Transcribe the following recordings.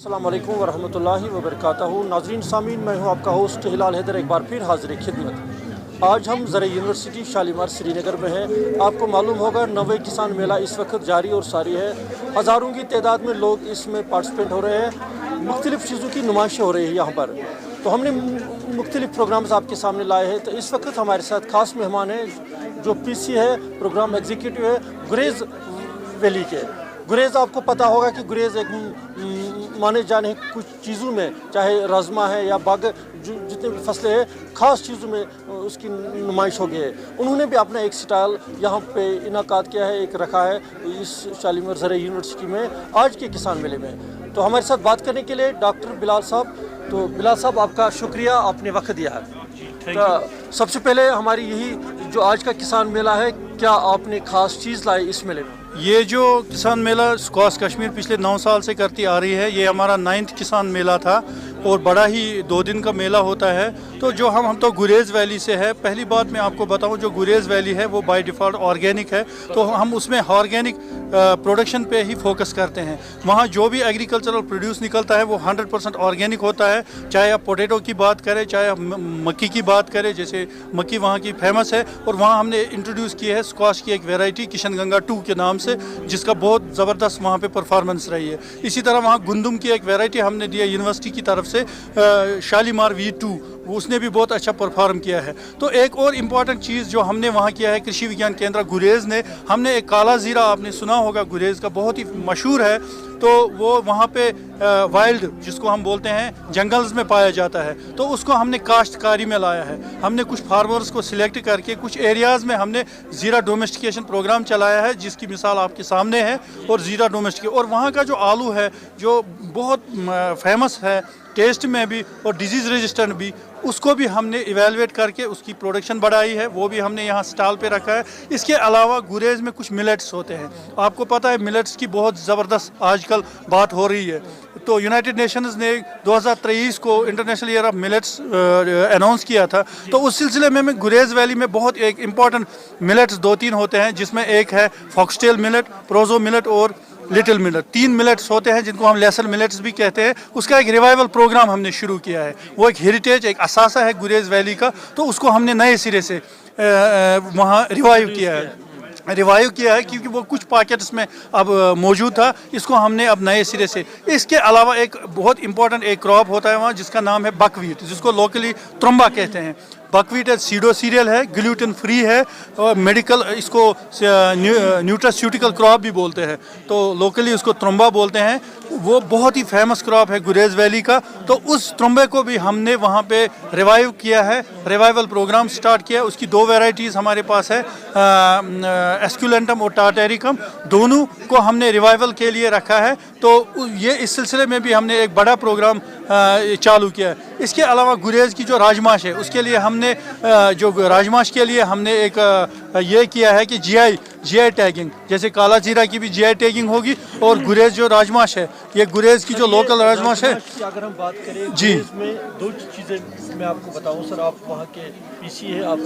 अस्सलाम वालेकुम वरहमतुल्लाहि वबरकातुहू। नाज़रीन सामीन, मैं हूँ आपका होस्ट हिलाल हैदर, एक बार फिर हाजिर खिदमत। आज हम ज़रा यूनिवर्सिटी शालीमार श्रीनगर में हैं। आपको मालूम होगा 90 किसान मेला इस वक्त जारी और सारी है। हज़ारों की तादाद में लोग इसमें पार्टिसिपेट हो रहे हैं। मुख्तलिफ़ चीज़ों की नुमाइशें हो रही है यहाँ पर। तो हमने मुख्तलिफ़ प्रोग्राम्स आपके सामने लाए हैं। तो इस वक्त हमारे साथ ख़ास मेहमान हैं जो PC है, प्रोग्राम एग्जीक्यूटिव है गुरेज़ वैली के। गुरेज़ आपको पता होगा कि गुरेज़ एक माने जाने कुछ चीज़ों में, चाहे राजमा है या बाग, जितने भी फसलें हैं, ख़ास चीज़ों में उसकी नुमाइश हो गई है। उन्होंने भी अपना एक स्टाइल यहाँ पे इनाकाद किया है, एक रखा है इस शालीमार ज़रा यूनिवर्सिटी में आज के किसान मेले में। तो हमारे साथ बात करने के लिए डॉक्टर बिलाल साहब। तो बिलाल साहब, आपका शुक्रिया, आपने वक्त दिया है। तो सबसे पहले हमारी यही जो आज का किसान मेला है, क्या आपने ख़ास चीज़ लाई इस मेले में? ये जो किसान मेला स्क्वाश कश्मीर पिछले 9 साल से करती आ रही है, ये हमारा 9th किसान मेला था और बड़ा ही 2 दिन का मेला होता है। तो जो हम तो गुरेज़ वैली से है। पहली बात मैं आपको बताऊं, जो गुरेज़ वैली है वो बाय डिफ़ॉल्ट ऑर्गेनिक है, तो हम उसमें ऑर्गेनिक प्रोडक्शन पे ही फोकस करते हैं। वहाँ जो भी एग्रीकल्चरल प्रोड्यूस निकलता है वो 100% ऑर्गेनिक होता है। चाहे आप पोटैटो की बात करें, चाहे आप मक्की की बात करें, जैसे मक्की वहाँ की फेमस है। और वहाँ हमने इंट्रोड्यूस की है स्क्वाश की एक वेराइटी किशन गंगा 2 के नाम से, जिसका बहुत ज़बरदस्त वहाँ पे परफॉर्मेंस रही है। इसी तरह वहाँ गुंदुम की एक वेराइटी हमने दी है यूनिवर्सिटी की तरफ से, शालीमार V2, उसने भी बहुत अच्छा परफॉर्म किया है। तो एक और इम्पॉर्टेंट चीज़ जो हमने वहाँ किया है कृषि विज्ञान केंद्र गुरेज़ ने, हमने एक काला ज़ीरा, आपने सुना होगा गुरेज़ का, बहुत ही मशहूर है। तो वो वहाँ पे वाइल्ड, जिसको हम बोलते हैं जंगल्स में पाया जाता है, तो उसको हमने काश्तकारी में लाया है। हमने कुछ फार्मर्स को सिलेक्ट करके कुछ एरियाज़ में हमने ज़ीरा डोमेस्टिकेशन प्रोग्राम चलाया है, जिसकी मिसाल आपके सामने है। और ज़ीरा डोमेस्टिक, और वहाँ का जो आलू है जो बहुत फेमस है टेस्ट में भी और डिजीज़ रेजिस्टेंट भी, उसको भी हमने इवेलुएट करके उसकी प्रोडक्शन बढ़ाई है, वो भी हमने यहाँ स्टॉल पे रखा है। इसके अलावा गुरेज़ में कुछ मिलेट्स होते हैं। आपको पता है मिलेट्स की बहुत ज़बरदस्त आजकल बात हो रही है। तो यूनाइटेड नेशंस ने 2023 को international year of millets announce किया था। तो उस सिलसिले में गुरेज़ वैली में बहुत एक इम्पॉर्टेंट मिलेट्स 2-3 होते हैं, जिसमें एक है फॉक्सटेल मिलेट, प्रोजो मिलेट और लिटिल मिलेट। 3 मिलेट्स होते हैं जिनको हम लेसर मिलेट्स भी कहते हैं। उसका एक रिवाइवल प्रोग्राम हमने शुरू किया है। वो एक हेरिटेज, एक असासा है गुरेज़ वैली का, तो उसको हमने नए सिरे से वहाँ रिवाइव किया है क्योंकि वो कुछ पॉकेट्स में अब मौजूद था। इसको हमने अब नए सिरे से, इसके अलावा एक बहुत इंपॉर्टेंट एक क्रॉप होता है वहाँ, जिसका नाम है बकवीट, जिसको लोकली त्रुम्बा कहते हैं। बकवीट एक सीडो सीरियल है, ग्लूटेन फ्री है और मेडिकल, इसको न्यूट्रास्यूटिकल क्रॉप भी बोलते हैं, तो लोकली उसको त्रुम्बा बोलते हैं। वो बहुत ही फेमस क्रॉप है गुरेज़ वैली का। तो उस त्रुम्बे को भी हमने वहाँ पे रिवाइव किया है, रिवाइवल प्रोग्राम स्टार्ट किया है। उसकी 2 वेराइटीज़ हमारे पास है, एस्क्यूलेंटम और टाटेरिकम, दोनों को हमने रिवाइवल के लिए रखा है। तो ये इस सिलसिले में भी हमने एक बड़ा प्रोग्राम चालू किया है। इसके अलावा गुरेज़ की जो राजमाश है, उसके लिए हमने जो राजमाश के लिए हमने एक ये किया है कि GI टैगिंग, जैसे काला जीरा की भी GI टैगिंग होगी। और गुरेज़ जो राजमाश है, ये गुरेज़ की जो लोकल राजमाश है। अगर हम बात करें जी, में 2 चीज़ें मैं आपको बताऊं सर, आप वहाँ के PC है, आप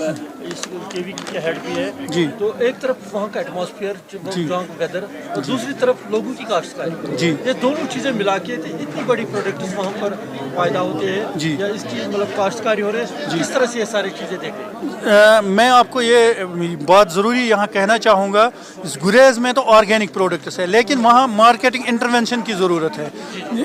इस KV के हेड भी है जी। तो एक तरफ वहाँ का एटमॉस्फेयर, वहाँ का वेदर, और दूसरी तरफ लोगों की काश्तकारी जी, ये दोनों चीज़ें मिला के इतनी बड़ी प्रोडक्ट्स वहाँ पर पैदा होते हैं जी, या इसकी मतलब काश्तकारी हो रहे हैं, किस तरह से ये सारी चीज़ें देख रहे हैं? मैं आपको ये बात ज़रूरी यहाँ कहना चाहूँगा, इस गुरेज़ में तो ऑर्गेनिक प्रोडक्ट्स है, लेकिन वहाँ मार्केटिंग इंटरवेंशन की ज़रूरत है।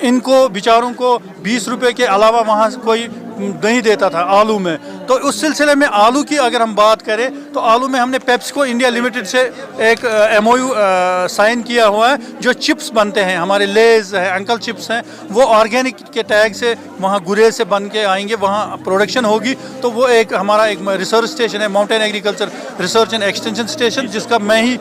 इनको बेचारों को 20 रुपये के अलावा वहाँ कोई नहीं देता था आलू में। तो उस सिलसिले में आलू की अगर हम बात करें, तो आलू में हमने पेप्सिको इंडिया लिमिटेड से एक MOU साइन किया हुआ है। जो चिप्स बनते हैं हमारे, लेज़ है, अंकल चिप्स हैं, वो ऑर्गेनिक के टैग से वहाँ गुरेज़ से बन के आएंगे, वहाँ प्रोडक्शन होगी। तो वो एक हमारा एक रिसर्च स्टेशन है, mountain agriculture research and extension station, जिसका मैं ही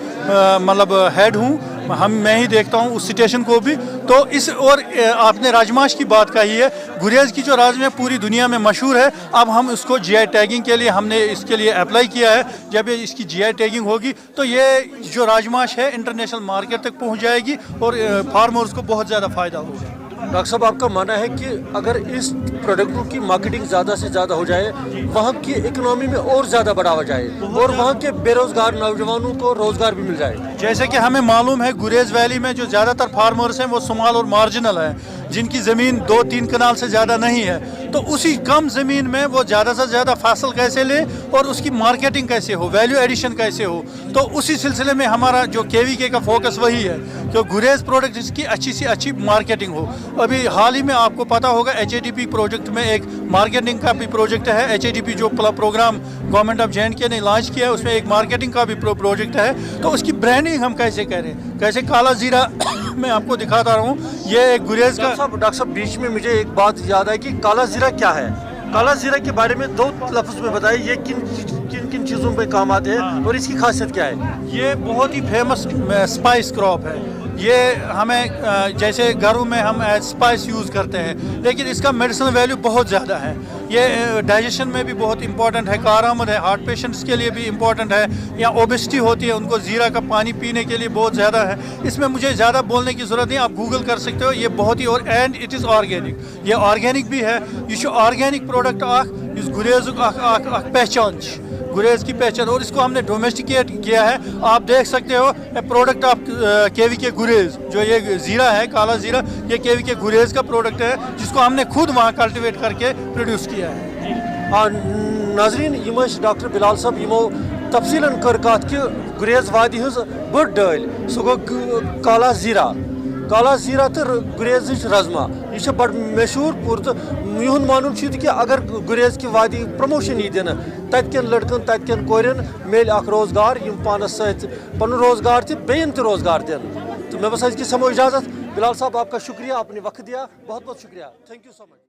मतलब हेड हूँ। मैं ही देखता हूँ उस स्टेशन को भी। तो इस, और आपने राजमाश की बात कही है, गुरेज़ की जो राजमा पूरी दुनिया में मशहूर है। अब हम उसको GI टैगिंग के लिए हमने इसके लिए अप्लाई किया है। जब ये इसकी GI टैगिंग होगी तो ये जो राजमाश है इंटरनेशनल मार्केट तक पहुँच जाएगी और फार्मर्स को बहुत ज़्यादा फ़ायदा होगा। डॉक्टर साहब, आपका मानना है कि अगर इस प्रोडक्टों की मार्केटिंग ज़्यादा से ज़्यादा हो जाए, वहाँ की इकोनॉमी में और ज़्यादा बढ़ावा जाए और वहाँ के बेरोज़गार नौजवानों को रोज़गार भी मिल जाए? जैसे कि हमें मालूम है गुरेज़ वैली में जो ज़्यादातर फार्मर्स हैं वो स्मॉल और मार्जिनल हैं, जिनकी ज़मीन 2-3 कनाल से ज़्यादा नहीं है, तो उसी कम ज़मीन में वो ज़्यादा से ज़्यादा फसल कैसे ले और उसकी मार्केटिंग कैसे हो, वैल्यू एडिशन कैसे हो। तो उसी सिलसिले में हमारा जो KVK का फोकस वही है कि गुरेज प्रोडक्ट इसकी अच्छी से अच्छी मार्केटिंग हो। अभी हाल ही में आपको पता होगा HADP प्रोजेक्ट में एक मार्केटिंग का भी प्रोजेक्ट है। HADP जो प्रोग्राम गवर्नमेंट ऑफ JNK ने लॉन्च किया है, उसमें एक मार्केटिंग का भी प्रोजेक्ट है। तो उसकी ब्रांडिंग हम कैसे करें, कैसे काला जीरा मैं आपको दिखाता रहा हूँ। ये एक गुरेज का डॉक्टर साहब बीच में मुझे एक बात याद है कि काला जीरा क्या है। काला जीरा के बारे में 2 लफ्ज़ में बताइए, ये किन किन चीज़ों पे काम आते हैं और इसकी खासियत क्या है। ये बहुत ही फेमस स्पाइस क्रॉप है। ये हमें जैसे घरों में हम स्पाइस यूज़ करते हैं, लेकिन इसका मेडिसिनल वैल्यू बहुत ज़्यादा है। ये डाइजेशन में भी बहुत इंपॉर्टेंट है, कारआमद है, हार्ट पेशेंट्स के लिए भी इंपॉर्टेंट है, या ओबेसिटी होती है उनको जीरा का पानी पीने के लिए बहुत ज़्यादा है। इसमें मुझे ज़्यादा बोलने की ज़रूरत नहीं, आप गूगल कर सकते हो। ये बहुत ही और एंड इट इज़ ऑर्गेनिक, ये ऑर्गेनिक भी है। ये ऑर्गेनिक प्रोडक्ट इस गुरेज पहचान गुरेज की पहचान, और इसको हमने डोमेस्टिकेट किया है। आप देख सकते हो प्रोडक्ट ऑफ KVK गुरेज, जो ये जीरा है काला जीरा, ये KVK गुरेज का प्रोडक्ट है जिसको हमने खुद वहाँ कल्टिवेट करके प्रोड्यूस किया है। नाजरीन यम डॉक्टर बिलाल साहब यमो तफसीलन कर कत कि गुरेज वादी हज बड़ डल सह गो काला जीरा तो गुरेज रजमा, यह बड़ मशहूर पुर। तो यून मानुन कि अगर गुरेज की वादी प्रमोशन यी दिन तत्कन लड़कन तत्कन कोरन मिल रोजगार, यम पानस पन रोजगार बेन रोजगार दिन। तो मैं बस इसकी समो इजाज़त। बिलाल साहब आपका शुक्रिया, आपने वक्त दिया, बहुत बहुत शुक्रिया, थैंक यू सो मच।